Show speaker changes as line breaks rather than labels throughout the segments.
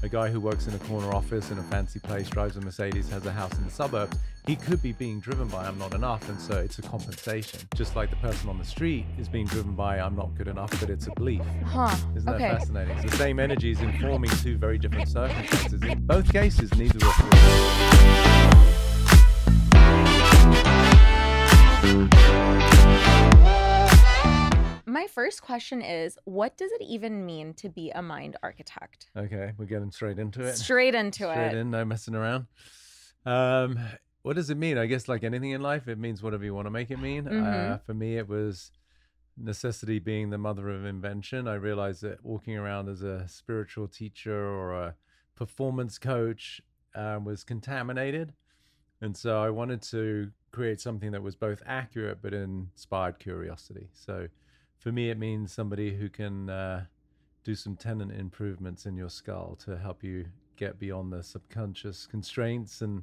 a guy who works in a corner office in a fancy place, drives a Mercedes, has a house in the suburbs, he could be being driven by I'm not enough. And so it's a compensation. Just like the person on the street is being driven by I'm not good enough, but it's a belief.
Huh.
Isn't that
Okay.
fascinating? It's the same energy is informing two very different circumstances. In both cases, neither were true.
My first question is, what does it even mean to be a mind architect?
Okay, we're getting straight into it.
Straight into
Straight
it.
in, no messing around. What does it mean? I guess like anything in life, it means whatever you want to make it mean. For me, it was necessity being the mother of invention. I realized that walking around as a spiritual teacher or a performance coach was contaminated. And so I wanted to create something that was both accurate but inspired curiosity. So for me, it means somebody who can do some tenant improvements in your skull to help you get beyond the subconscious constraints and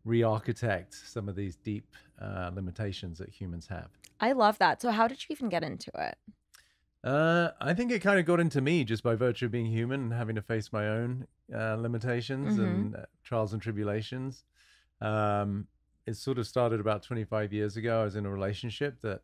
re-architect some of these deep limitations that humans have.
I love that. So how did you even get into it?
I think it kind of got into me just by virtue of being human and having to face my own limitations and trials and tribulations. It sort of started about 25 years ago. I was in a relationship that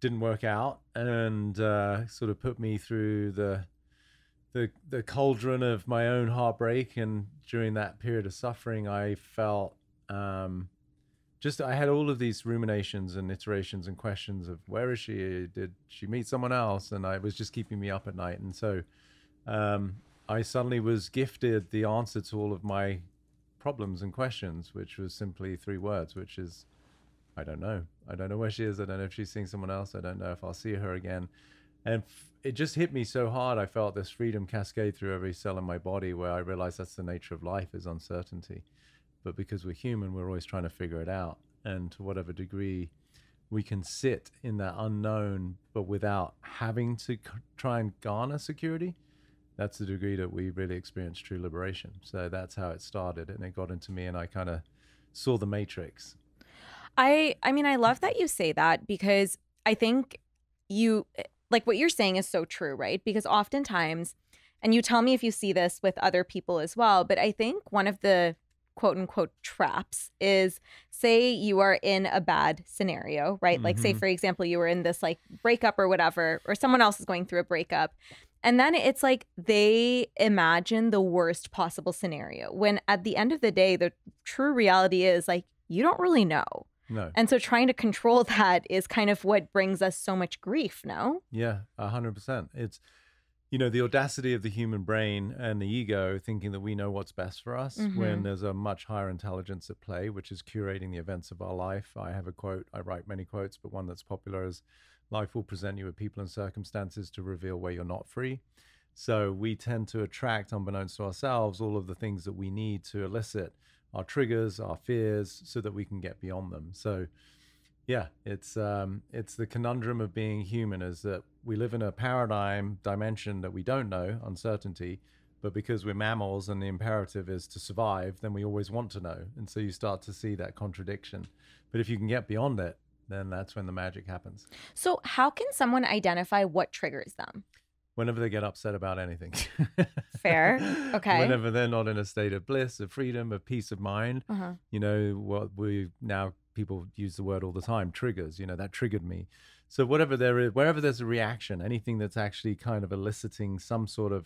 didn't work out and sort of put me through the cauldron of my own heartbreak. And during that period of suffering, I felt I had all of these ruminations and iterations and questions of where is she? Did she meet someone else? And it was just keeping me up at night. And so I suddenly was gifted the answer to all of my problems and questions, which was simply 3 words, which is, I don't know. I don't know where she is. I don't know if she's seeing someone else. I don't know if I'll see her again. And it just hit me so hard. I felt this freedom cascade through every cell in my body where I realized that's the nature of life, is uncertainty. But because we're human, we're always trying to figure it out. And to whatever degree we can sit in that unknown, but without having to try and garner security, that's the degree that we really experience true liberation. So that's how it started. And it got into me and I kind of saw the matrix.
I mean, I love that you say that, because I think like what you're saying is so true, right? Because oftentimes, and you tell me if you see this with other people as well, but I think one of the quote unquote traps is, say you are in a bad scenario, right? Like say, for example, you were in this like breakup or whatever, or someone else is going through a breakup. And then it's like they imagine the worst possible scenario, when at the end of the day, the true reality is like, you don't really know.
No.
And so trying to control that is kind of what brings us so much grief, no?
Yeah, 100%. It's, the audacity of the human brain and the ego thinking that we know what's best for us when there's a much higher intelligence at play, which is curating the events of our life. I have a quote, I write many quotes, but one that's popular is, life will present you with people and circumstances to reveal where you're not free. So we tend to attract, unbeknownst to ourselves, all of the things that we need to elicit our triggers, our fears, so that we can get beyond them. So yeah, it's the conundrum of being human, is that we live in a dimension that we don't know, uncertainty, but because we're mammals and the imperative is to survive, then we always want to know. And so you start to see that contradiction. But if you can get beyond it, then that's when the magic happens.
So how can someone identify what triggers them?
Whenever they get upset about anything.
Fair. Okay.
Whenever they're not in a state of bliss, of freedom, of peace of mind, what people use the word all the time, triggers, that triggered me. So whatever there is, wherever there's a reaction, anything that's actually kind of eliciting some sort of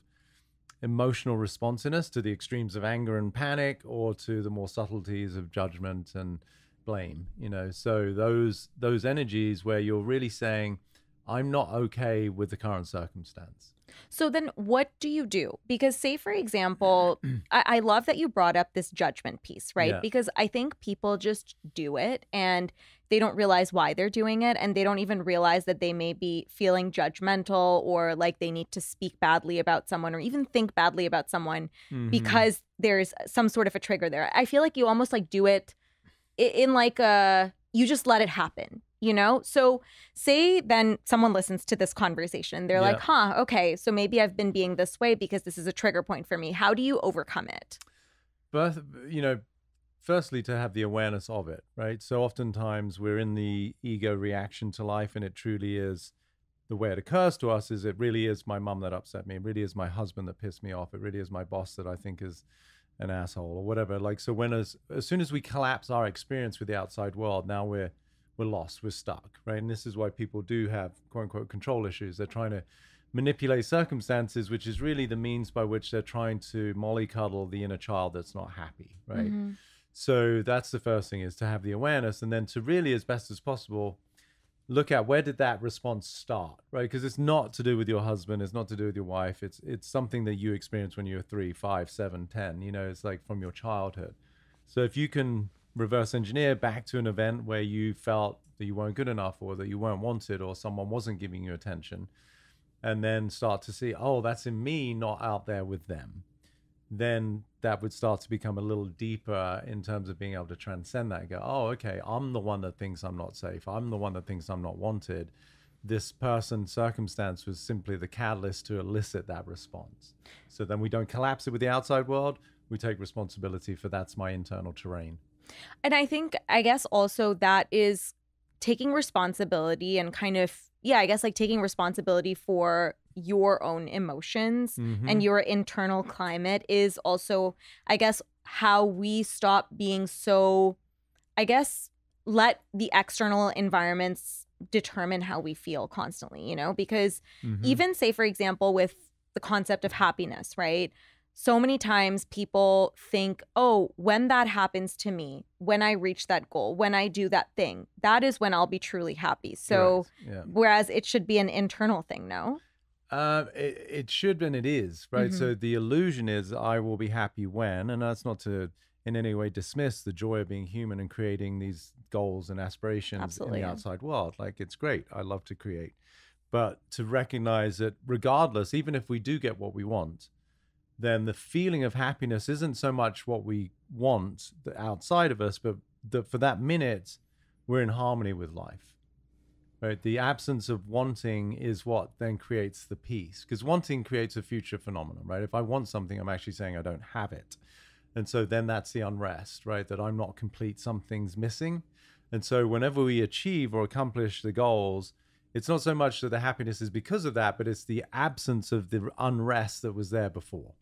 emotional responsiveness to the extremes of anger and panic, or to the more subtleties of judgment and blame, so those energies where you're really saying, I'm not okay with the current circumstance.
So then what do you do? Because say, for example, I love that you brought up this judgment piece, right?
Yeah.
Because I think people just do it and they don't realize why they're doing it. And they don't even realize that they may be feeling judgmental, or like they need to speak badly about someone or even think badly about someone because there's some sort of a trigger there. I feel like you almost like do it in like you just let it happen. So say then someone listens to this conversation. They're like, okay, so maybe I've been being this way because this is a trigger point for me. How do you overcome it?
But, firstly, to have the awareness of it, right? So oftentimes we're in the ego reaction to life, and it truly is the way it occurs to us is it really is my mum that upset me. It really is my husband that pissed me off. It really is my boss that I think is an asshole or whatever. Like, so when as soon as we collapse our experience with the outside world, now we're lost, we're stuck, right? And this is why people do have quote unquote control issues. They're trying to manipulate circumstances, which is really the means by which they're trying to mollycoddle the inner child that's not happy, right?
Mm-hmm.
So that's the first thing, is to have the awareness, and then to really, as best as possible, look at where did that response start, right? Because it's not to do with your husband, it's not to do with your wife, it's something that you experienced when you were 3, 5, 7, 10. You know, it's like from your childhood. So if you can reverse engineer back to an event where you felt that you weren't good enough, or that you weren't wanted, or someone wasn't giving you attention, and then start to see, oh, that's in me, not out there with them, then that would start to become a little deeper in terms of being able to transcend that and go, oh, okay, I'm the one that thinks I'm not safe. I'm the one that thinks I'm not wanted. This person, circumstance was simply the catalyst to elicit that response. So then we don't collapse it with the outside world. We take responsibility for that's my internal terrain.
And I guess also that is taking responsibility and kind of, yeah, I guess like taking responsibility for your own emotions and your internal climate is also, I guess, how we stop being so, I guess, let the external environments determine how we feel constantly, you know, because even say, for example, with the concept of happiness, right? So many times people think, oh, when that happens to me, when I reach that goal, when I do that thing, that is when I'll be truly happy. So whereas it should be an internal thing, no?
It should, and it is, right? So the illusion is I will be happy when, and that's not to in any way dismiss the joy of being human and creating these goals and aspirations in the outside world. Like, it's great. I love to create. But to recognize that regardless, even if we do get what we want, then the feeling of happiness isn't so much what we want outside of us, but for that minute, we're in harmony with life. Right? The absence of wanting is what then creates the peace, because wanting creates a future phenomenon, right? If I want something, I'm actually saying I don't have it. And so then that's the unrest, right? That I'm not complete, something's missing. And so whenever we achieve or accomplish the goals, it's not so much that the happiness is because of that, but it's the absence of the unrest that was there before.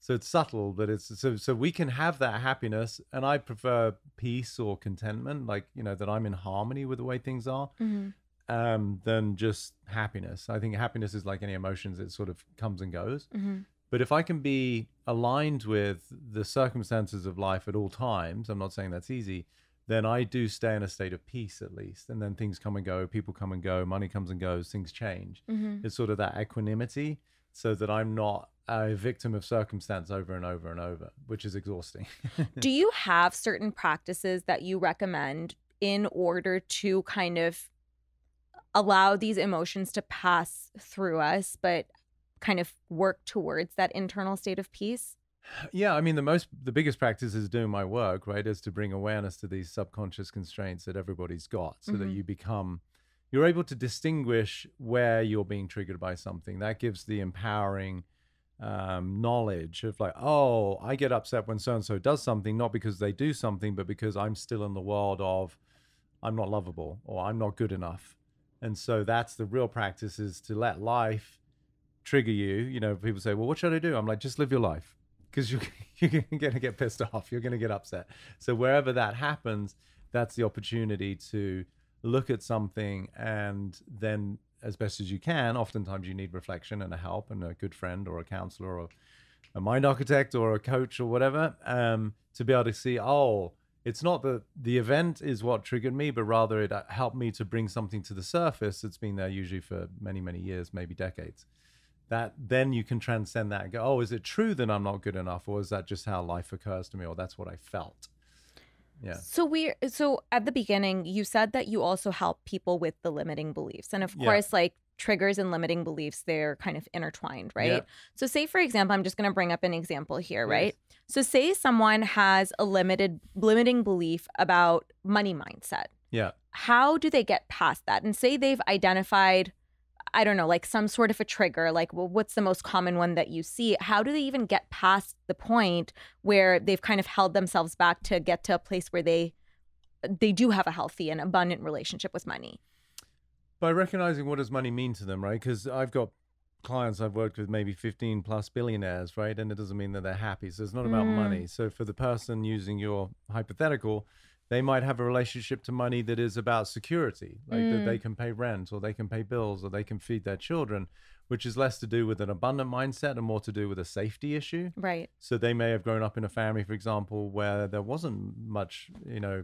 So it's subtle, but it's so we can have that happiness, and I prefer peace or contentment, like, you know, that I'm in harmony with the way things are, than just happiness. I think happiness is like any emotions; it sort of comes and goes. But if I can be aligned with the circumstances of life at all times, I'm not saying that's easy, then I do stay in a state of peace at least. And then things come and go, people come and go, money comes and goes, things change. It's sort of that equanimity, so that I'm not a victim of circumstance over and over and over, which is exhausting.
Do you have certain practices that you recommend in order to kind of allow these emotions to pass through us, but kind of work towards that internal state of peace?
Yeah, I mean, the biggest practice is doing my work, right? Is to bring awareness to these subconscious constraints that everybody's got, so that you're able to distinguish where you're being triggered by something. That gives the empowering knowledge of like, oh, I get upset when so-and-so does something, not because they do something, but because I'm still in the world of I'm not lovable or I'm not good enough. And so that's the real practice, is to let life trigger you. You know, people say, well, what should I do? I'm like, just live your life, because you're going to get pissed off. You're going to get upset. So wherever that happens, that's the opportunity to look at something, and then as best as you can, oftentimes you need reflection and a help and a good friend or a counselor or a mind architect or a coach or whatever, to be able to see, oh, it's not that the event is what triggered me, but rather it helped me to bring something to the surface that's been there usually for many, many years, maybe decades. That then you can transcend that and go, oh, is it true that I'm not good enough? Or is that just how life occurs to me? Or that's what I felt? Yeah.
So at the beginning, you said that you also help people with the limiting beliefs. And of course, like triggers and limiting beliefs, they're kind of intertwined, right?
Yeah.
So say, for example, I'm just going to bring up an example here, right? So say someone has a limiting belief about money mindset.
Yeah.
How do they get past that? And say they've identified, I don't know, like some sort of a trigger, like, well, what's the most common one that you see? How do they even get past the point where they've kind of held themselves back to get to a place where they do have a healthy and abundant relationship with money?
By recognizing what does money mean to them, right? Because I've got clients I've worked with, maybe 15 plus billionaires, right? And it doesn't mean that they're happy. So it's not about money. So for the person using your hypothetical, they might have a relationship to money that is about security, like that they can pay rent or they can pay bills or they can feed their children, which is less to do with an abundant mindset and more to do with a safety issue.
Right.
So they may have grown up in a family, for example, where there wasn't much,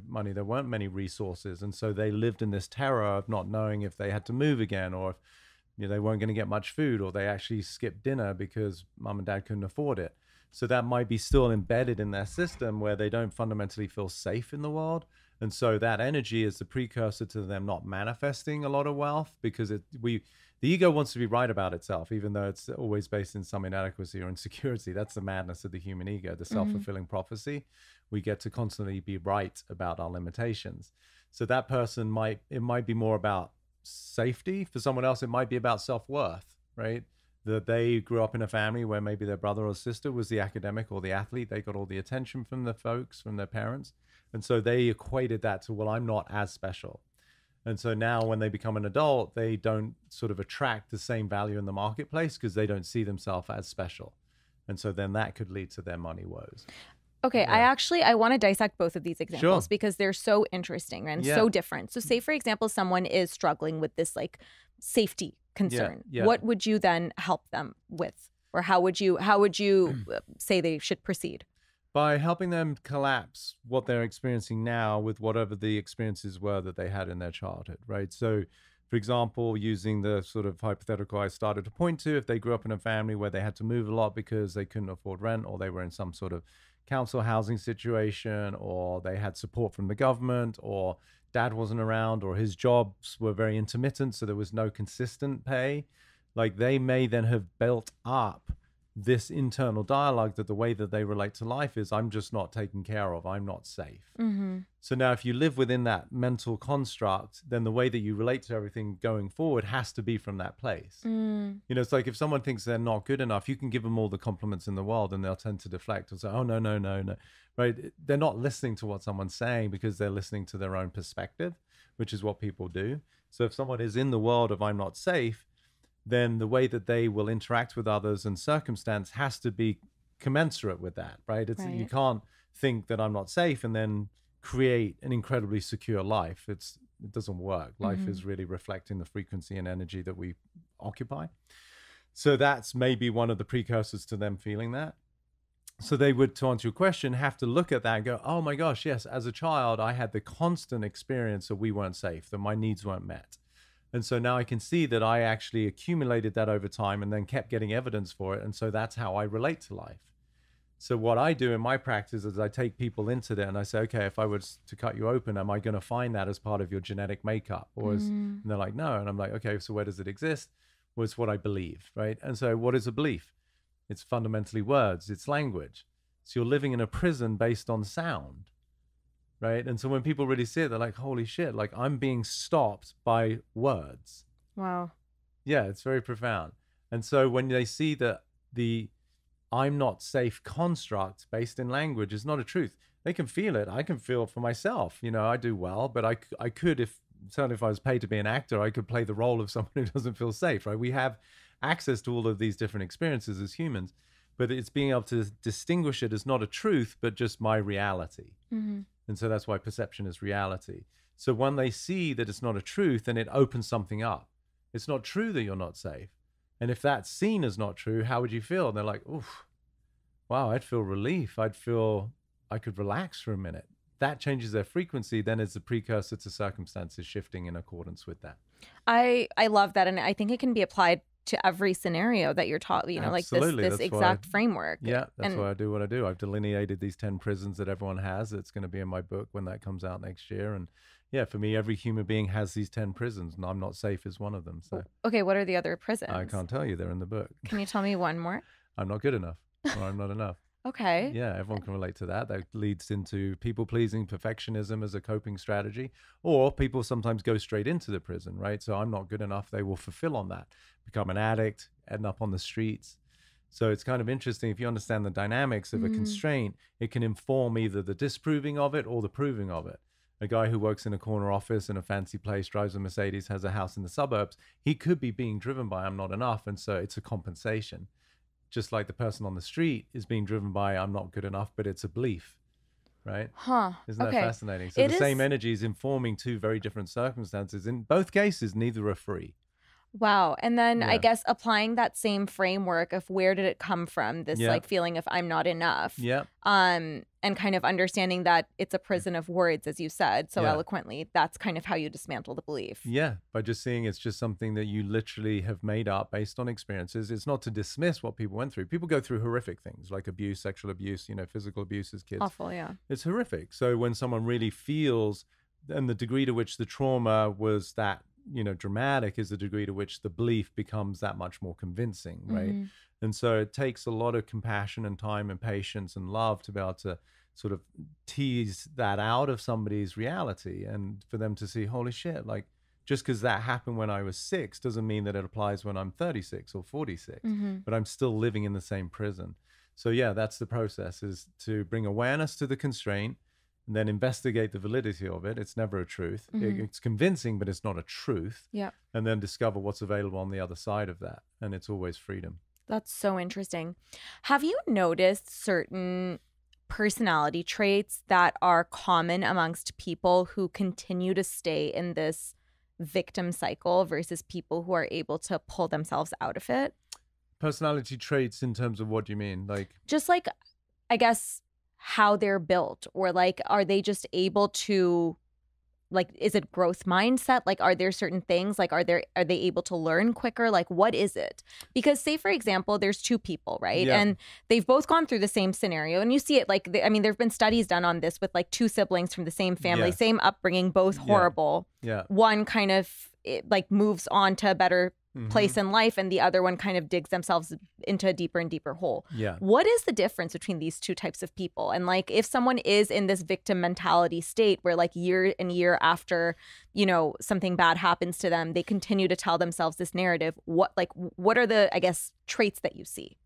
money, there weren't many resources. And so they lived in this terror of not knowing if they had to move again, or if they weren't going to get much food, or they actually skipped dinner because mom and dad couldn't afford it. So that might be still embedded in their system where they don't fundamentally feel safe in the world. And so that energy is the precursor to them not manifesting a lot of wealth, because the ego wants to be right about itself, even though it's always based in some inadequacy or insecurity. That's the madness of the human ego, the self-fulfilling prophecy. We get to constantly be right about our limitations. So that person might be more about safety. For someone else, it might be about self-worth, right? That they grew up in a family where maybe their brother or sister was the academic or the athlete. They got all the attention from the folks, from their parents. And so they equated that to, well, I'm not as special. And so now when they become an adult, they don't sort of attract the same value in the marketplace because they don't see themselves as special. And so then that could lead to their money woes.
Okay, yeah. I want to dissect both of these examples because they're so interesting and so different. So say, for example, someone is struggling with this like safety concern. What would you then help them with? Or how would you say they should proceed?
By helping them collapse what they're experiencing now with whatever the experiences were that they had in their childhood, right? So, for example, using the sort of hypothetical I started to point to, if they grew up in a family where they had to move a lot because they couldn't afford rent, or they were in some sort of council housing situation, or they had support from the government, or dad wasn't around, or his jobs were very intermittent, so there was no consistent pay, like they may then have built up this internal dialogue that the way that they relate to life is, I'm just not taken care of, I'm not safe. So now if you live within that mental construct, then the way that you relate to everything going forward has to be from that place. It's like if someone thinks they're not good enough, you can give them all the compliments in the world and they'll tend to deflect and say, oh, no, right? They're not listening to what someone's saying because they're listening to their own perspective, which is what people do. So if someone is in the world of I'm not safe, then the way that they will interact with others and circumstance has to be commensurate with that, right? You can't think that I'm not safe and then create an incredibly secure life. It doesn't work. Life is really reflecting the frequency and energy that we occupy. So that's maybe one of the precursors to them feeling that. So they would, to answer your question, have to look at that and go, oh my gosh, yes, as a child, I had the constant experience of we weren't safe, that my needs weren't met. And so now I can see that I actually accumulated that over time and then kept getting evidence for it. And so that's how I relate to life. So what I do in my practice is I take people into that and I say, okay, if I was to cut you open, am I going to find that as part of your genetic makeup? And they're like, no. And I'm like, okay, so where does it exist? Well, it's what I believe, right? And so what is a belief? It's fundamentally words, it's language. So you're living in a prison based on sound. Right. And so when people really see it, they're like, holy shit, like I'm being stopped by words.
Wow.
Yeah, it's very profound. And so when they see that the I'm not safe construct based in language is not a truth, they can feel it. I can feel for myself. I do well, but I could, certainly if I was paid to be an actor, I could play the role of someone who doesn't feel safe. Right. We have access to all of these different experiences as humans, but it's being able to distinguish it as not a truth, but just my reality. And so that's why perception is reality. So when they see that it's not a truth, then it opens something up. It's not true that you're not safe. And if that's seen as not true, how would you feel? And they're like, oof, wow, I'd feel relief. I'd feel I could relax for a minute. That changes their frequency, then it's a precursor to circumstances shifting in accordance with that. I
love that. And I think it can be applied to every scenario that you're taught, like this exact framework.
Yeah, that's why I do what I do. I've delineated these 10 prisons that everyone has. It's going to be in my book when that comes out next year. And yeah, for me, every human being has these 10 prisons, and I'm not safe as one of them. So
okay, what are the other prisons?
I can't tell you. They're in the book.
Can you tell me one more?
I'm not good enough, or I'm not enough.
Okay.
Yeah, everyone can relate to that. That leads into people-pleasing, perfectionism as a coping strategy, or people sometimes go straight into the prison, right? So I'm not good enough. They will fulfill on that, become an addict, end up on the streets. So it's kind of interesting. If you understand the dynamics of a constraint, it can inform either the disproving of it or the proving of it. a guy who works in a corner office in a fancy place, drives a Mercedes, has a house in the suburbs, he could be being driven by I'm not enough. And so it's a compensation. Just like the person on the street is being driven by I'm not good enough, but it's a belief, right?
Huh.
Isn't that
Okay.
fascinating? So
It
the
is.
same energy is informing two very different circumstances. In both cases, neither are free.
Wow. And then I
Yeah.
guess applying that same framework of where did it come from, this
Yeah.
like feeling of I'm not enough.
Yeah.
And kind of understanding that it's a prison of words, as you said so
Yeah.
eloquently. That's kind of how you dismantle the belief.
Yeah, by just seeing it's just something that you literally have made up based on experiences. It's not to dismiss what people went through. People go through horrific things like abuse, sexual abuse, physical abuse as kids.
Awful, yeah.
It's horrific. So when someone really feels, and the degree to which the trauma was that, dramatic is the degree to which the belief becomes that much more convincing, right?
Mhm.
And so it takes a lot of compassion and time and patience and love to be able to sort of tease that out of somebody's reality and for them to see, holy shit, like just because that happened when I was 6 doesn't mean that it applies when I'm 36 or 46,
Mhm.
but I'm still living in the same prison. So yeah, that's the process, is to bring awareness to the constraint and then investigate the validity of it. It's never a truth.
Mhm.
It's convincing, but it's not a truth.
Yeah.
And then discover what's available on the other side of that. And it's always freedom.
That's so interesting. Have you noticed certain personality traits that are common amongst people who continue to stay in this victim cycle versus people who are able to pull themselves out of it?
Personality traits in terms of what do you mean? Like,
Just like, I guess, how they're built, or like, are they just able to, like, is it growth mindset? Like, are there certain things, like, are they able to learn quicker? Like, what is it? Because say, for example, there's two people, right?
Yeah.
And they've both gone through the same scenario. And you see it, like, there have been studies done on this with like two siblings from the same family,
Yeah.
same upbringing, both
Yeah.
horrible.
yeah.
One kind of like moves on to a better place in life, and the other one kind of digs themselves into a deeper and deeper hole.
Yeah.
What is the difference between these two types of people? And like, if someone is in this victim mentality state where like year and year after, something bad happens to them, they continue to tell themselves this narrative, what are the, I guess, traits that you see?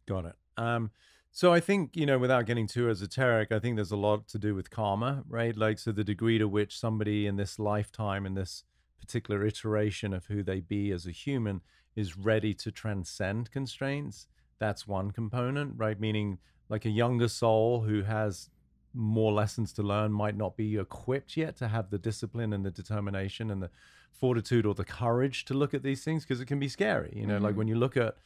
Got it. So I think, without getting too esoteric, I think there's a lot to do with karma, right? Like, so the degree to which somebody in this lifetime, in this particular iteration of who they be as a human, is ready to transcend constraints. That's one component, right? Meaning like a younger soul who has more lessons to learn might not be equipped yet to have the discipline and the determination and the fortitude or the courage to look at these things, because it can be scary. Like when you look at,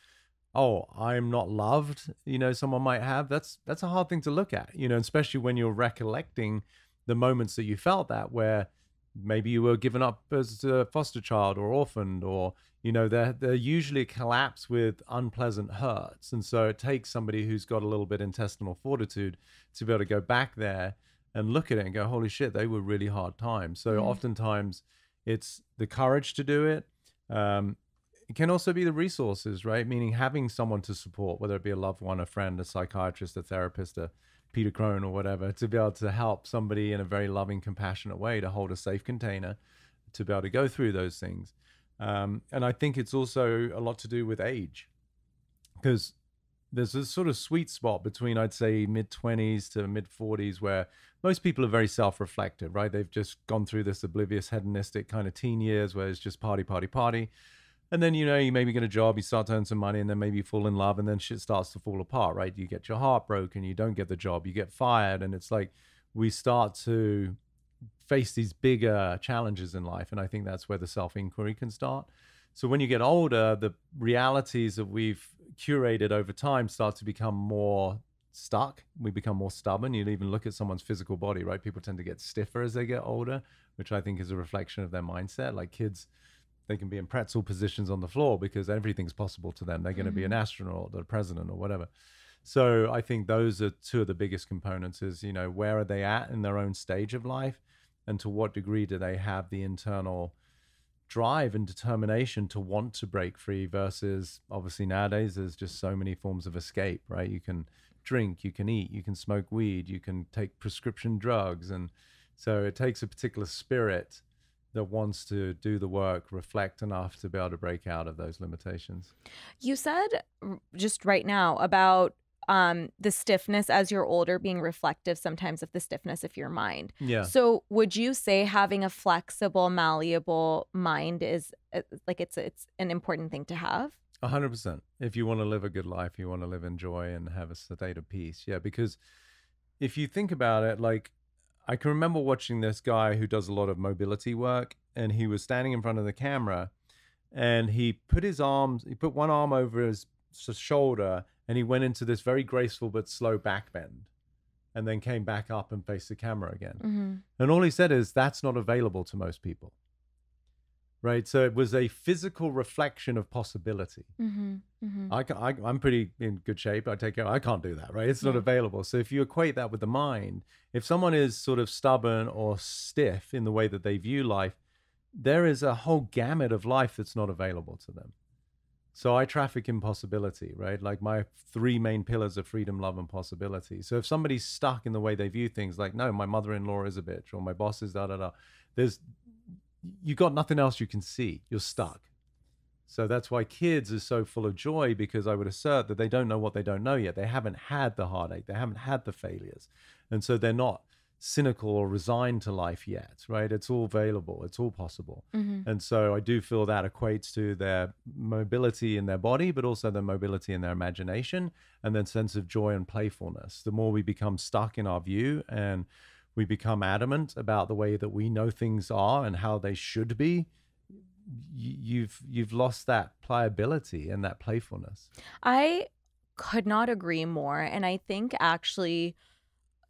oh, I'm not loved, someone might have, that's a hard thing to look at, especially when you're recollecting the moments that you felt that, where maybe you were given up as a foster child or orphaned, or, they're usually collapse with unpleasant hurts. And so it takes somebody who's got a little bit intestinal fortitude to be able to go back there and look at it and go, holy shit, they were really hard times. So oftentimes it's the courage to do it. It can also be the resources, right? Meaning having someone to support, whether it be a loved one, a friend, a psychiatrist, a therapist, a Peter Crone or whatever, to be able to help somebody in a very loving, compassionate way, to hold a safe container, to be able to go through those things. And I think it's also a lot to do with age, because there's a sort of sweet spot between, I'd say, mid-20s to mid-40s, where most people are very self-reflective, right? They've just gone through this oblivious, hedonistic kind of teen years where it's just party, party, party. And then, you maybe get a job, you start to earn some money, and then maybe you fall in love, and then shit starts to fall apart, right? You get your heart broken, you don't get the job, you get fired. And it's like we start to face these bigger challenges in life. And I think that's where the self-inquiry can start. So when you get older, the realities that we've curated over time start to become more stuck. We become more stubborn. You'd even look at someone's physical body, right? People tend to get stiffer as they get older, which I think is a reflection of their mindset. Like kids, they can be in pretzel positions on the floor because everything's possible to them. They're going to be an astronaut or the president or whatever. So I think those are two of the biggest components is, where are they at in their own stage of life? And to what degree do they have the internal drive and determination to want to break free, versus obviously nowadays there's just so many forms of escape, right? You can drink, you can eat, you can smoke weed, you can take prescription drugs. And so it takes a particular spirit that wants to do the work, reflect enough to be able to break out of those limitations.
You said just right now about the stiffness as you're older being reflective sometimes of the stiffness of your mind.
Yeah.
So would you say having a flexible, malleable mind is like it's an important thing to have?
100%. If you want to live a good life, you want to live in joy and have a state of peace. Yeah, because if you think about it, like I can remember watching this guy who does a lot of mobility work, and he was standing in front of the camera, and he put one arm over his shoulder, and he went into this very graceful but slow back bend, and then came back up and faced the camera again.
Mm-hmm.
And all he said is, that's not available to most people. Right. So it was a physical reflection of possibility.
Mm-hmm. Mm-hmm.
I'm pretty in good shape. I can't do that. Right. It's not available. So if you equate that with the mind, if someone is sort of stubborn or stiff in the way that they view life, there is a whole gamut of life that's not available to them. So I traffic in possibility, right? Like my 3 main pillars are freedom, love, and possibility. So if somebody's stuck in the way they view things, like, no, my mother-in-law is a bitch, or my boss is da-da-da, you got nothing else you can see. You're stuck. So that's why kids are so full of joy, because I would assert that they don't know what they don't know yet. They haven't had the heartache. They haven't had the failures. And so they're not cynical or resigned to life yet, right? It's all available. It's all possible.
Mm-hmm.
And so I do feel that equates to their mobility in their body, but also their mobility in their imagination, and then sense of joy and playfulness. The more we become stuck in our view and we become adamant about the way that we know things are and how they should be, you've lost that pliability and that playfulness.
I could not agree more. And I think actually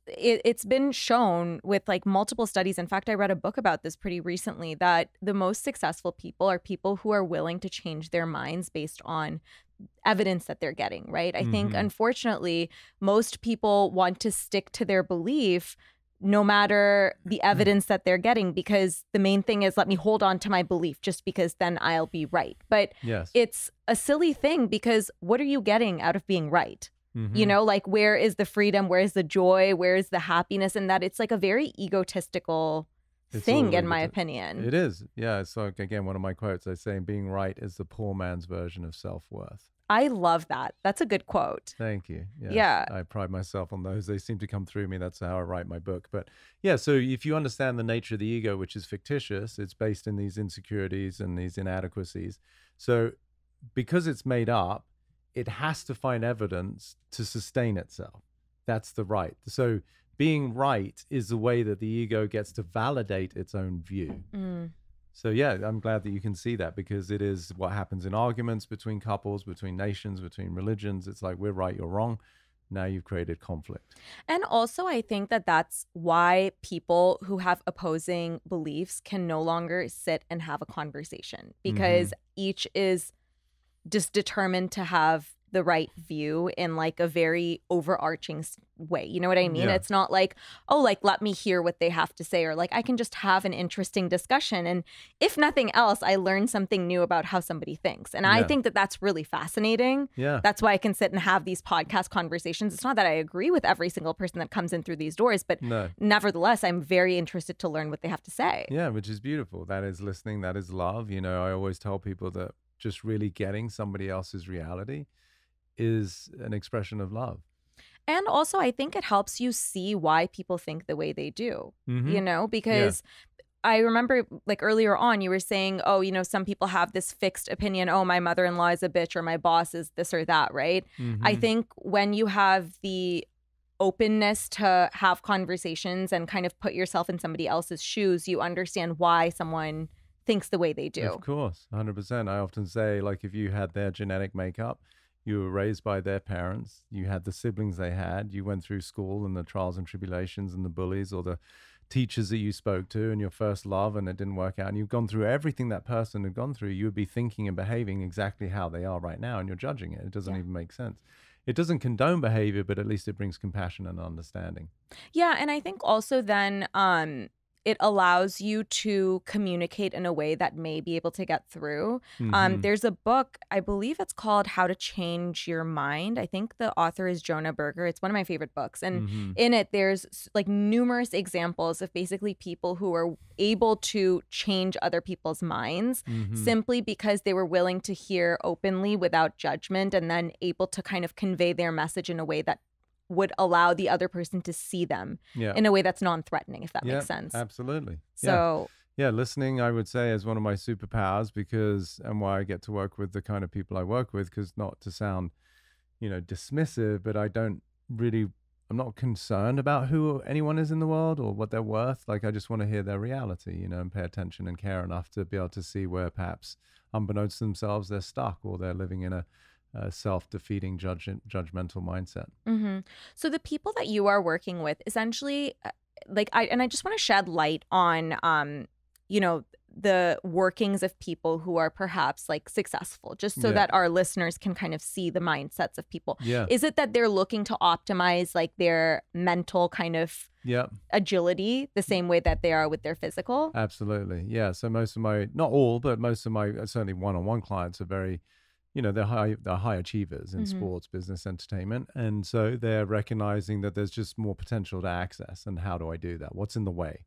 it's been shown with like multiple studies. In fact, I read a book about this pretty recently, that the most successful people are people who are willing to change their minds based on evidence that they're getting, right? I think, unfortunately, most people want to stick to their belief no matter the evidence that they're getting, because the main thing is, let me hold on to my belief just because then I'll be right. But
yes,
it's a silly thing, because what are you getting out of being right?
Mm-hmm.
You know, like, where is the freedom? Where is the joy? Where is the happiness? And that it's like a very egotistical thing, in my opinion.
It is. Yeah. It's like, again, one of my quotes, I say, being right is the poor man's version of self-worth.
I love that. That's a good quote.
Thank you. Yes.
Yeah.
I pride myself on those. They seem to come through me. That's how I write my book. But yeah, so if you understand the nature of the ego, which is fictitious, it's based in these insecurities and these inadequacies. So because it's made up, it has to find evidence to sustain itself. That's the right. So being right is the way that the ego gets to validate its own view. So yeah, I'm glad that you can see that, because it is what happens in arguments between couples, between nations, between religions. It's like, we're right, you're wrong. Now you've created conflict.
And also, I think that that's why people who have opposing beliefs can no longer sit and have a conversation, because each is just determined to have the right view in like a very overarching way. You know what I mean?
Yeah.
It's not like, oh, like, let me hear what they have to say, or like, I can just have an interesting discussion. And if nothing else, I learn something new about how somebody thinks. And I think that that's really fascinating.
Yeah.
That's why I can sit and have these podcast conversations. It's not that I agree with every single person that comes in through these doors, but nevertheless, I'm very interested to learn what they have to say.
Yeah, which is beautiful. That is listening. That is love. You know, I always tell people that just really getting somebody else's reality is an expression of love.
And also, I think it helps you see why people think the way they do, you know, because I remember like earlier on, you were saying, oh, you know, some people have this fixed opinion. Oh, my mother-in-law is a bitch, or my boss is this or that, right? I think when you have the openness to have conversations and kind of put yourself in somebody else's shoes, you understand why someone thinks the way they do.
Of course, 100%. I often say, like, if you had their genetic makeup, you were raised by their parents, you had the siblings they had, you went through school and the trials and tribulations and the bullies or the teachers that you spoke to and your first love and it didn't work out, and you've gone through everything that person had gone through, you would be thinking and behaving exactly how they are right now, and you're judging it. It doesn't even make sense. It doesn't condone behavior, but at least it brings compassion and understanding.
Yeah, and I think also then it allows you to communicate in a way that may be able to get through. There's a book, I believe it's called How to Change Your Mind. I think the author is Jonah Berger. It's one of my favorite books. And in it, there's like numerous examples of basically people who are able to change other people's minds simply because they were willing to hear openly without judgment, and then able to kind of convey their message in a way that would allow the other person to see them in a way that's non-threatening, if that makes sense.
Absolutely.
So
yeah, listening, I would say, is one of my superpowers, and why I get to work with the kind of people I work with, because not to sound, dismissive, but I'm not concerned about who anyone is in the world or what they're worth. Like, I just want to hear their reality, and pay attention and care enough to be able to see where perhaps unbeknownst to themselves, they're stuck, or they're living in a self-defeating judgmental mindset.
So the people that you are working with, essentially, I just want to shed light on the workings of people who are perhaps like successful, just so that our listeners can kind of see the mindsets of people. Is it that they're looking to optimize like their mental kind of agility the same way that they are with their physical?
Absolutely. Yeah. So most of my, not all, but most of my certainly one-on-one clients are very, they're high achievers in sports, business, entertainment. And so they're recognizing that there's just more potential to access. And how do I do that? What's in the way?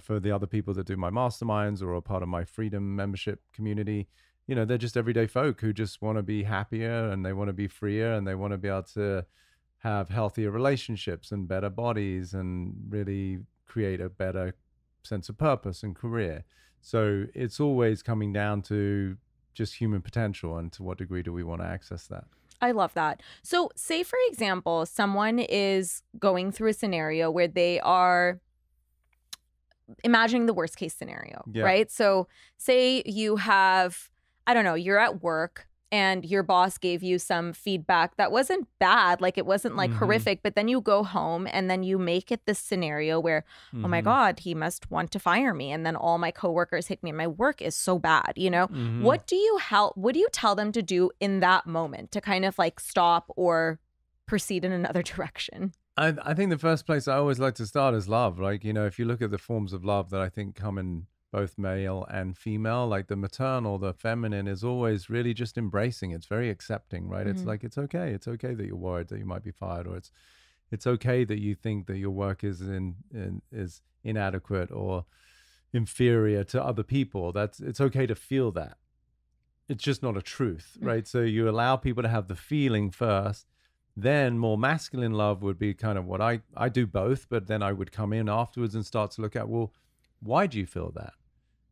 For the other people that do my masterminds or are part of my freedom membership community, they're just everyday folk who just want to be happier, and they want to be freer, and they want to be able to have healthier relationships and better bodies, and really create a better sense of purpose and career. So it's always coming down to just human potential, and to what degree do we want to access that.
I love that. So say, for example, someone is going through a scenario where they are imagining the worst case scenario, right? So say you have, I don't know, you're at work and your boss gave you some feedback that wasn't bad, like it wasn't like horrific, but then you go home and then you make it this scenario where, oh my God, he must want to fire me. And then all my coworkers hate me and my work is so bad, What do you tell them to do in that moment to kind of like stop or proceed in another direction?
I think the first place I always like to start is love. Like, if you look at the forms of love that I think come in both male and female, like the maternal, the feminine is always really just embracing. It's very accepting, right? It's like, it's okay. It's okay that you're worried that you might be fired, or it's okay that you think that your work is inadequate or inferior to other people. It's okay to feel that. It's just not a truth, right? So you allow people to have the feeling first. Then more masculine love would be kind of what I do both, but then I would come in afterwards and start to look at, well, why do you feel that?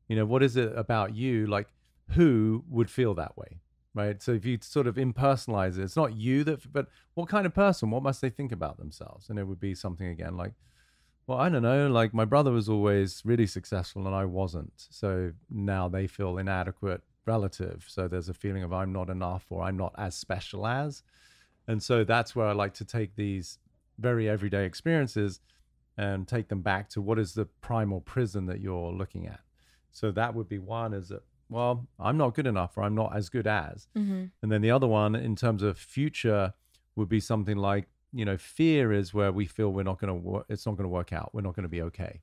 What is it about you? Like, who would feel that way, right? So if you sort of impersonalize it, it's not you but what kind of person? What must they think about themselves? And it would be something again like, well, I don't know, like my brother was always really successful and I wasn't. So now they feel inadequate relative. So there's a feeling of I'm not enough, or I'm not as special as. And so that's where I like to take these very everyday experiences and take them back to what is the primal prison that you're looking at. So that would be one, is that, well, I'm not good enough, or I'm not as good as. And then the other one in terms of future would be something like, fear is where we feel we're not going to work. It's not going to work out. We're not going to be okay.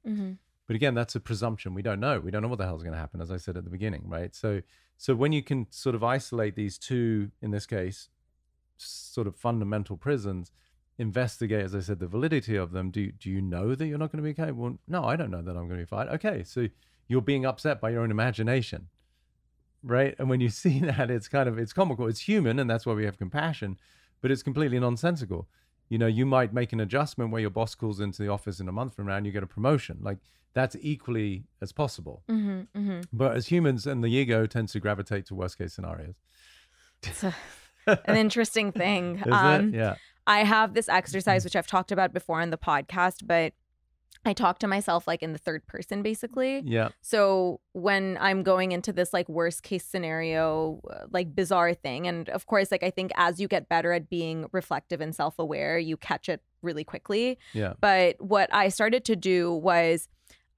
But again, that's a presumption. We don't know. We don't know what the hell is going to happen, as I said at the beginning, right? So when you can sort of isolate these two, in this case, sort of fundamental prisons, investigate, as I said, the validity of them. Do you know that you're not going to be okay? Well, no, I don't know that I'm going to be fine. Okay, so you're being upset by your own imagination, right? And when you see that, it's comical. It's human, and that's why we have compassion, but it's completely nonsensical. You might make an adjustment where your boss calls into the office in a month from now and you get a promotion. Like, that's equally as possible. But as humans, and the ego tends to gravitate to worst case scenarios.
An interesting thing.
Is it? Yeah.
I have this exercise, which I've talked about before on the podcast, but I talk to myself like in the third person, basically.
Yeah.
So when I'm going into this like worst case scenario, like bizarre thing, and of course, like I think as you get better at being reflective and self-aware, you catch it really quickly.
Yeah.
But what I started to do was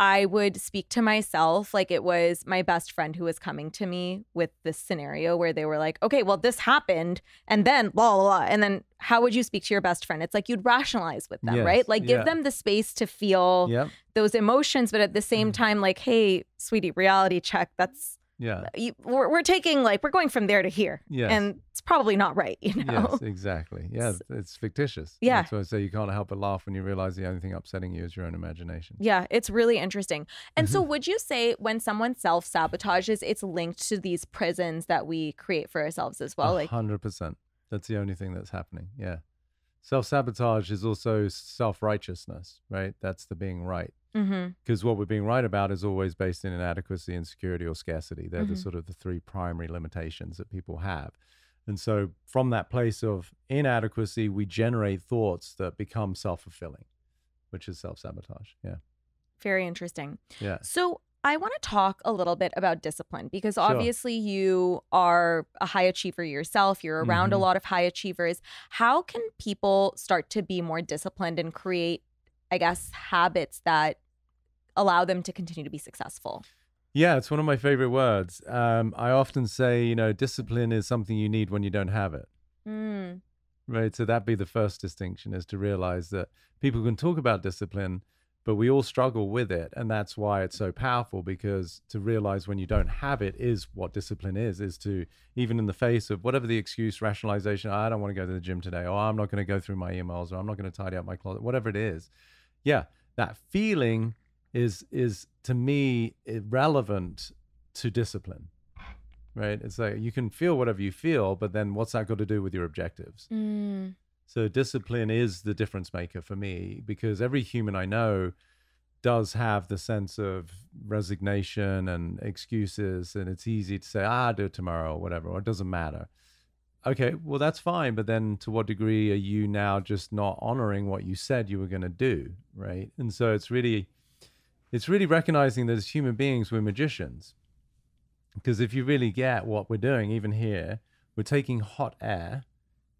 I would speak to myself like it was my best friend who was coming to me with this scenario where they were like, okay, well, this happened and then blah, blah, blah. And then how would you speak to your best friend? It's like you'd rationalize with them,
Yes,
right? Like give
yeah.
them the space to feel
Yep.
those emotions, but at the same time, like, hey, sweetie, reality check. That's
Yeah.
we're taking like, we're going from there to here.
Yes.
And it's probably not right, you know?
Yes, exactly. Yeah, it's fictitious.
Yeah.
That's why I say you can't help but laugh when you realize the only thing upsetting you is your own imagination.
Yeah, it's really interesting. And so would you say when someone self-sabotages, it's linked to these prisons that we create for ourselves as well? Like
100%. That's the only thing that's happening. Yeah. Self-sabotage is also self-righteousness, right? That's the being right. Because what we're being right about is always based in inadequacy, insecurity, or scarcity. They're the sort of the three primary limitations that people have. And so from that place of inadequacy, we generate thoughts that become self-fulfilling, which is self-sabotage. Yeah.
very interesting.
Yeah.
So I want to talk a little bit about discipline because obviously you are a high achiever yourself. You're around a lot of high achievers. How can people start to be more disciplined and create, I guess, habits that allow them to continue to be successful?
Yeah, it's one of my favorite words. I often say, you know, discipline is something you need when you don't have it. Right. So that'd be the first distinction, is to realize that people can talk about discipline, but we all struggle with it. And that's why it's so powerful, because to realize when you don't have it is what discipline is to, even in the face of whatever the excuse, rationalization, I don't want to go to the gym today, or I'm not going to go through my emails, or I'm not going to tidy up my closet, whatever it is. Yeah, that feeling is to me irrelevant to discipline, right? It's like you can feel whatever you feel, but then what's that got to do with your objectives? So discipline is the difference maker for me, because every human I know does have the sense of resignation and excuses, and it's easy to say, I'll do it tomorrow or whatever, or it doesn't matter. Okay, well, that's fine. But then to what degree are you now just not honoring what you said you were going to do, right? And so it's really recognizing that as human beings, we're magicians. Because if you really get what we're doing, even here, we're taking hot air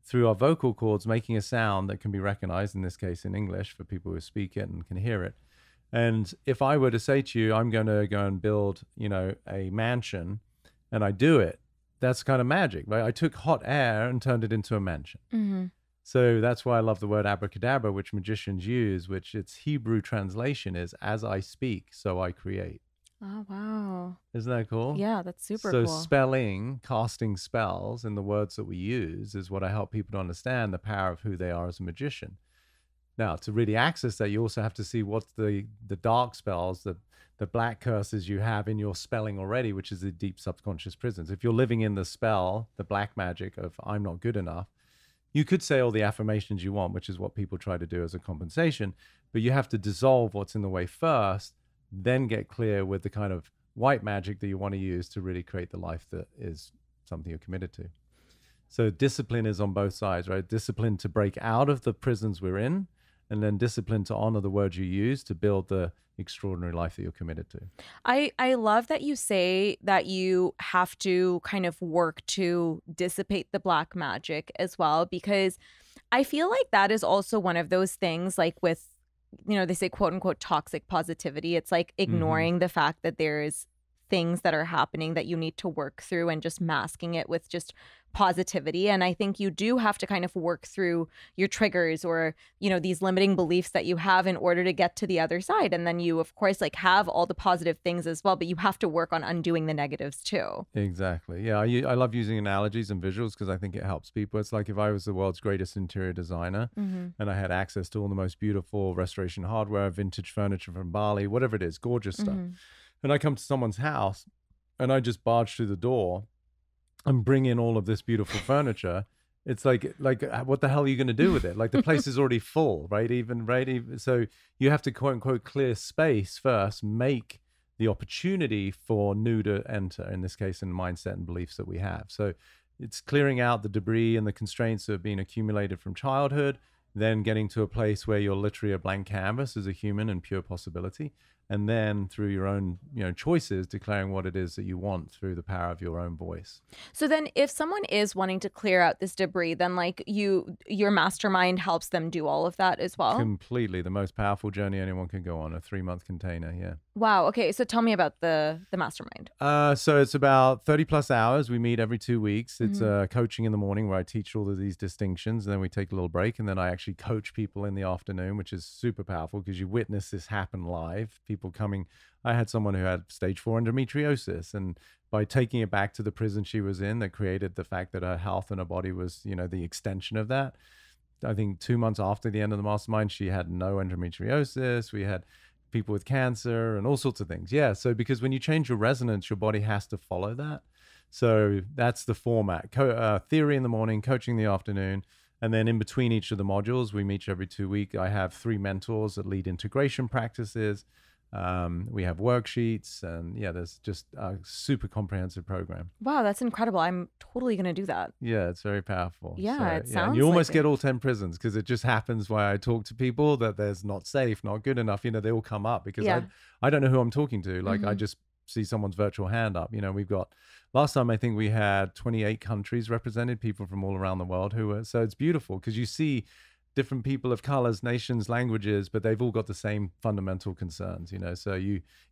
through our vocal cords, making a sound that can be recognized, in this case in English, for people who speak it and can hear it. And if I were to say to you, I'm going to go and build, you know, a mansion, and I do it, that's kind of magic, right? I took hot air and turned it into a mansion. So that's why I love the word abracadabra, which magicians use, which its Hebrew translation is, as I speak, so I create.
Oh, wow.
Isn't that cool?
Yeah, that's super
cool.
cool.
So spelling, casting spells in the words that we use is what I help people to understand the power of who they are as a magician. Now, to really access that, you also have to see what's the dark spells, the black curses you have in your spelling already, which is the deep subconscious prisons. If you're living in the spell, the black magic of I'm not good enough, you could say all the affirmations you want, which is what people try to do as a compensation, but you have to dissolve what's in the way first, then get clear with the kind of white magic that you want to use to really create the life that is something you're committed to. So discipline is on both sides, right? Discipline to break out of the prisons we're in, and then discipline to honor the words you use to build the extraordinary life that you're committed to.
I love that you say that you have to kind of work to dissipate the black magic as well, because I feel like that is also one of those things, like with, you know, they say quote unquote toxic positivity. It's like ignoring the fact that there's things that are happening that you need to work through and just masking it with just positivity. And I think you do have to kind of work through your triggers or, you know, these limiting beliefs that you have in order to get to the other side. And then you, of course, like have all the positive things as well, but you have to work on undoing the negatives too.
Exactly. Yeah. I love using analogies and visuals because I think it helps people. It's like if I was the world's greatest interior designer and I had access to all the most beautiful restoration hardware, vintage furniture from Bali, whatever it is, gorgeous stuff. And I come to someone's house and I just barge through the door and bring in all of this beautiful furniture. It's like what the hell are you going to do with it? Like the place is already full, right? So you have to quote unquote clear space first, make the opportunity for new to enter, in this case, in mindset and beliefs that we have. So it's clearing out the debris and the constraints that have been accumulated from childhood, then getting to a place where you're literally a blank canvas as a human and pure possibility. and then through your own, choices, declaring what it is that you want through the power of your own voice.
So then if someone is wanting to clear out this debris, then like your mastermind helps them do all of that as well?
Completely. The most powerful journey anyone can go on, a 3-month container. Yeah.
Wow. Okay. So tell me about the mastermind.
So it's about 30 plus hours. We meet every 2 weeks. It's coaching in the morning where I teach all of these distinctions. And then we take a little break. And then I actually coach people in the afternoon, which is super powerful because you witness this happen live. People coming. I had someone who had stage 4 endometriosis. And by taking it back to the prison she was in, that created the fact that her health and her body was, the extension of that. I think 2 months after the end of the mastermind, she had no endometriosis. We had people with cancer and all sorts of things. Yeah. So because when you change your resonance, your body has to follow that. So that's the format. Theory in the morning, coaching in the afternoon. And then in between each of the modules, we meet every 2 weeks. I have 3 mentors that lead integration practices. We have worksheets, and there's just a super comprehensive program.
Wow, that's incredible. I'm totally going to do that.
Yeah, it's very powerful.
Yeah, it sounds
and you almost
like
get all 10 prisons because it just happens where I talk to people that there's not safe, not good enough. They all come up because I don't know who I'm talking to. Like I just see someone's virtual hand up. We've got, last time I think we had 28 countries represented, people from all around the world so it's beautiful because you see different people of colors, nations, languages, but they've all got the same fundamental concerns, So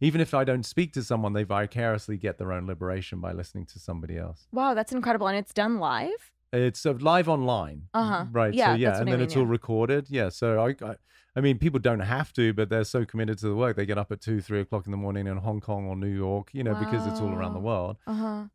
even if I don't speak to someone, they vicariously get their own liberation by listening to somebody else.
Wow, that's incredible. And it's done live?
It's live online. Right.
Yeah,
so and then it's all recorded. Yeah. So I mean, people don't have to, but they're so committed to the work. They get up at 2, 3 o'clock in the morning in Hong Kong or New York, because it's all around the world.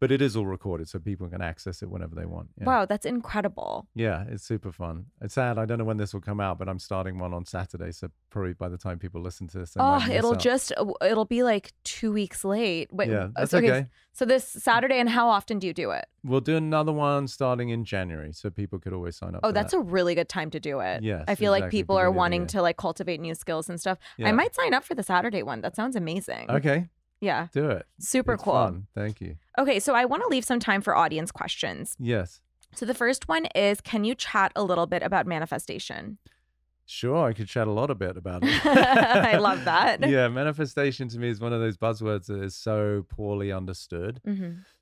But it is all recorded, so people can access it whenever they want. Yeah.
Wow, that's incredible.
Yeah, it's super fun. It's sad. I don't know when this will come out, but I'm starting one on Saturday. So probably by the time people listen to this,
it'll be like 2 weeks late. Wait,
yeah, that's okay.
So this Saturday, and how often do you do it?
We'll do another one starting in January, so people could always sign up.
Oh, that's a really good time to do it.
Yes,
I feel like people are wanting to like cultivate new skills and stuff.
Yeah.
I might sign up for the Saturday one. That sounds amazing.
Okay.
Yeah.
Do it.
Super
it's
cool.
Fun. Thank you.
Okay, so I want to leave some time for audience questions.
Yes.
So the first one is, can you chat a little bit about manifestation?
Sure, I could chat a lot a bit about it.
I love that.
Yeah, manifestation to me is one of those buzzwords that is so poorly understood.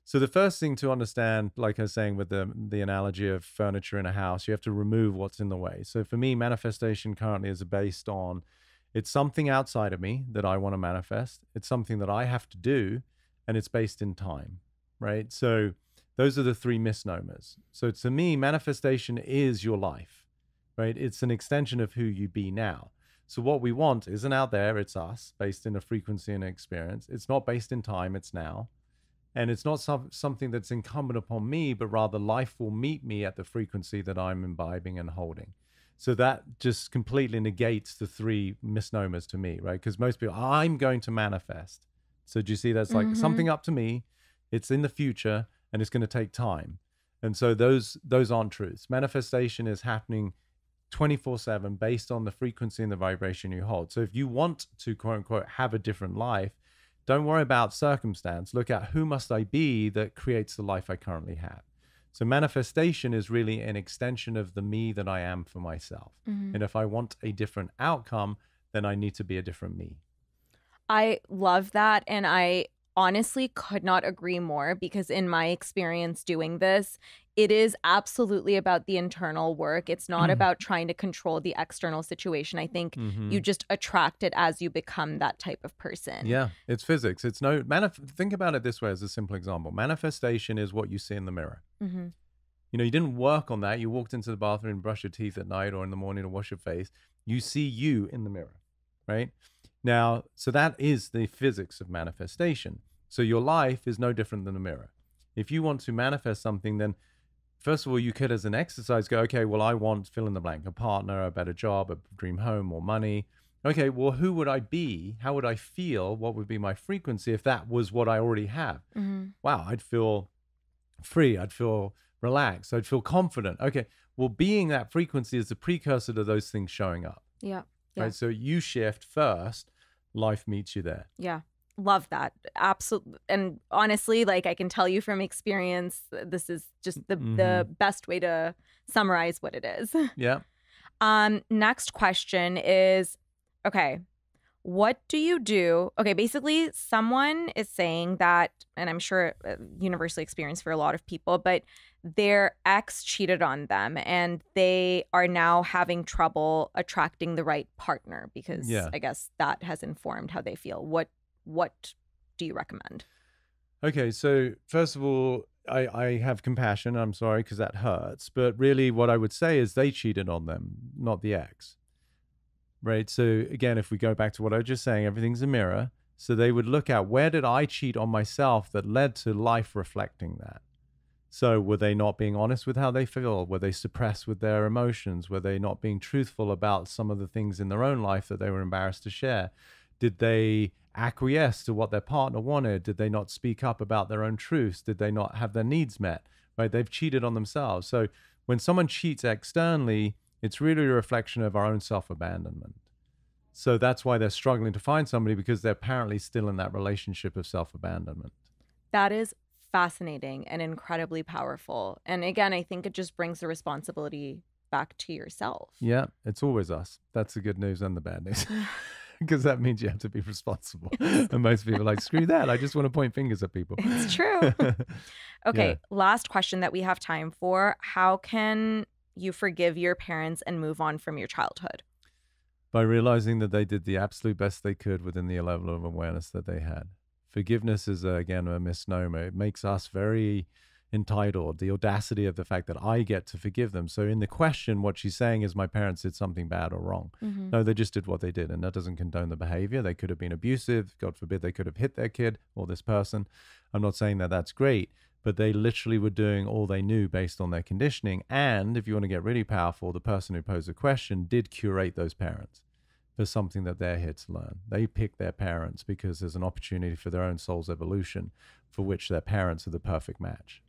So the first thing to understand, like I was saying with the analogy of furniture in a house, you have to remove what's in the way. So for me, manifestation currently is based on, it's something outside of me that I want to manifest. It's something that I have to do, and it's based in time, right? So those are the 3 misnomers. So to me, manifestation is your life. Right? It's an extension of who you be now. So what we want isn't out there, it's us, based in a frequency and experience. It's not based in time, it's now. And it's not something that's incumbent upon me, but rather life will meet me at the frequency that I'm imbibing and holding. So that just completely negates the 3 misnomers to me, right? Because most people, I'm going to manifest. So do you see that's like something up to me, it's in the future, and it's going to take time. And so those aren't truths. Manifestation is happening 24/7 based on the frequency and the vibration you hold. So if you want to, quote unquote, have a different life, don't worry about circumstance. Look at who must I be that creates the life I currently have. So manifestation is really an extension of the me that I am for myself. And if I want a different outcome, then I need to be a different me.
I love that. And I honestly could not agree more, because in my experience doing this, it is absolutely about the internal work. It's not about trying to control the external situation. I think you just attract it as you become that type of person.
Yeah, it's physics. It's think about it this way as a simple example. Manifestation is what you see in the mirror. You didn't work on that. You walked into the bathroom and brushed your teeth at night or in the morning to wash your face. You see you in the mirror, right? Now, so that is the physics of manifestation. So your life is no different than a mirror. If you want to manifest something, then first of all, you could, as an exercise, go, okay, well, I want fill in the blank, a partner, a better job, a dream home, more money. Okay, well, who would I be? How would I feel? What would be my frequency if that was what I already have? Wow, I'd feel free. I'd feel relaxed. I'd feel confident. Okay, well, being that frequency is the precursor to those things showing up.
Yeah.
Right. So you shift first, life meets you there.
Yeah. Love that. Absolutely. And honestly, like, I can tell you from experience, this is just the best way to summarize what it is.
Yeah.
Next question is, okay, What do you do? Okay, basically, someone is saying that, and I'm sure universally experienced for a lot of people, but their ex cheated on them and they are now having trouble attracting the right partner because
Yeah.
I guess that has informed how they feel. What do you recommend?
Okay, so first of all, I have compassion. I'm sorry because that hurts. But really, what I would say is they cheated on them, not the ex. Right. So again, if we go back to what I was just saying, everything's a mirror. So they would look at where did I cheat on myself that led to life reflecting that? So were they not being honest with how they feel? Were they suppressed with their emotions? Were they not being truthful about some of the things in their own life that they were embarrassed to share? Did they acquiesce to what their partner wanted? Did they not speak up about their own truths? Did they not have their needs met? Right? They've cheated on themselves. So when someone cheats externally, it's really a reflection of our own self-abandonment. So that's why they're struggling to find somebody because they're apparently still in that relationship of self-abandonment.
That is fascinating and incredibly powerful. And again, I think it just brings the responsibility back to yourself.
Yeah, it's always us. That's the good news and the bad news. Because that means you have to be responsible. And most people are like, screw that. I just want to point fingers at people.
It's true. Okay,
Yeah.
last question that we have time for. How can you forgive your parents and move on from your childhood?
By realizing that they did the absolute best they could within the level of awareness that they had. Forgiveness is, again, a misnomer. It makes us very entitled, the audacity of the fact that I get to forgive them. So in the question, what she's saying is my parents did something bad or wrong.
Mm-hmm.
No, they just did what they did. And that doesn't condone the behavior. They could have been abusive. God forbid they could have hit their kid or this person. I'm not saying that that's great, but they literally were doing all they knew based on their conditioning. And if you want to get really powerful, the person who posed the question did curate those parents for something that they're here to learn. They pick their parents because there's an opportunity for their own soul's evolution for which their parents are the perfect match.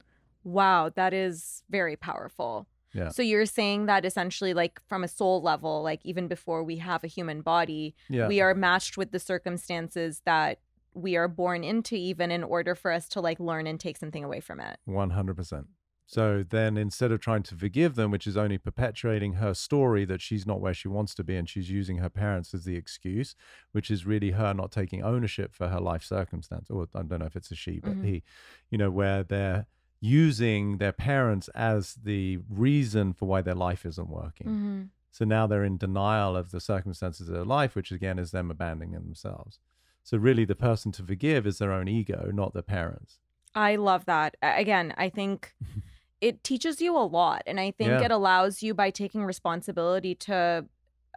Wow, that is very powerful.
Yeah.
So you're saying that essentially, like from a soul level, like even before we have a human body,
Yeah.
we are matched with the circumstances that we are born into, even in order for us to like learn and take something away from it.
100%. So then instead of trying to forgive them, which is only perpetuating her story that she's not where she wants to be and she's using her parents as the excuse, which is really her not taking ownership for her life circumstance, or I don't know if it's a she, but he, where they're using their parents as the reason for why their life isn't working.
Mm-hmm.
So now they're in denial of the circumstances of their life, which again is them abandoning themselves. So really the person to forgive is their own ego, not the parents.
I love that. Again, I think it teaches you a lot. And I think it allows you, by taking responsibility to,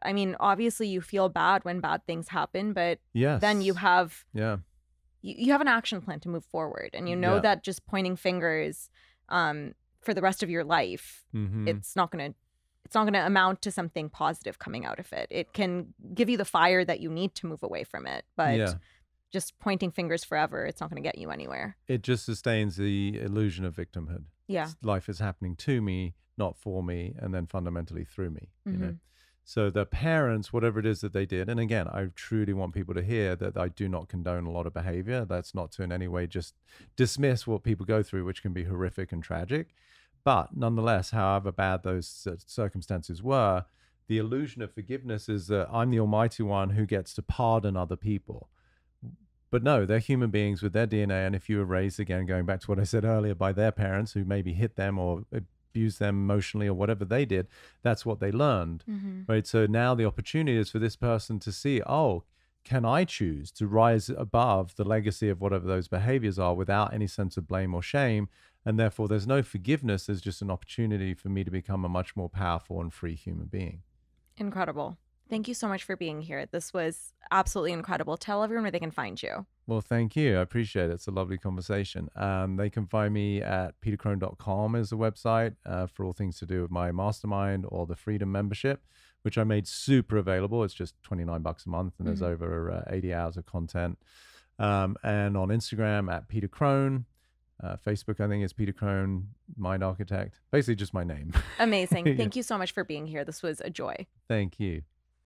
I mean, obviously you feel bad when bad things happen, but then you have you have an action plan to move forward. And you know that just pointing fingers for the rest of your life, it's not going to amount to something positive coming out of it. It can give you the fire that you need to move away from it. But just pointing fingers forever, it's not going to get you anywhere.
It just sustains the illusion of victimhood.
Yeah.
Life is happening to me, not for me, and then fundamentally through me, you know. So the parents, whatever it is that they did, and again, I truly want people to hear that I do not condone a lot of behavior. That's not to in any way just dismiss what people go through, which can be horrific and tragic. But nonetheless, however bad those circumstances were, the illusion of forgiveness is that I'm the almighty one who gets to pardon other people. But no, they're human beings with their DNA. And if you were raised, again, going back to what I said earlier, by their parents who maybe hit them or abused them emotionally or whatever they did, that's what they learned, right? So now the opportunity is for this person to see, oh, can I choose to rise above the legacy of whatever those behaviors are without any sense of blame or shame? And therefore, there's no forgiveness. There's just an opportunity for me to become a much more powerful and free human being.
Incredible. Thank you so much for being here. This was absolutely incredible. Tell everyone where they can find you.
Well, thank you. I appreciate it. It's a lovely conversation. They can find me at petercrone.com as a website for all things to do with my mastermind or the Freedom membership, which I made super available. It's just $29 a month and there's over 80 hours of content. And on Instagram at Peter Crone. Facebook, I think, is Peter Crone, Mind Architect. Basically just my name.
Amazing. Thank you so much for being here. This was a joy.
Thank you.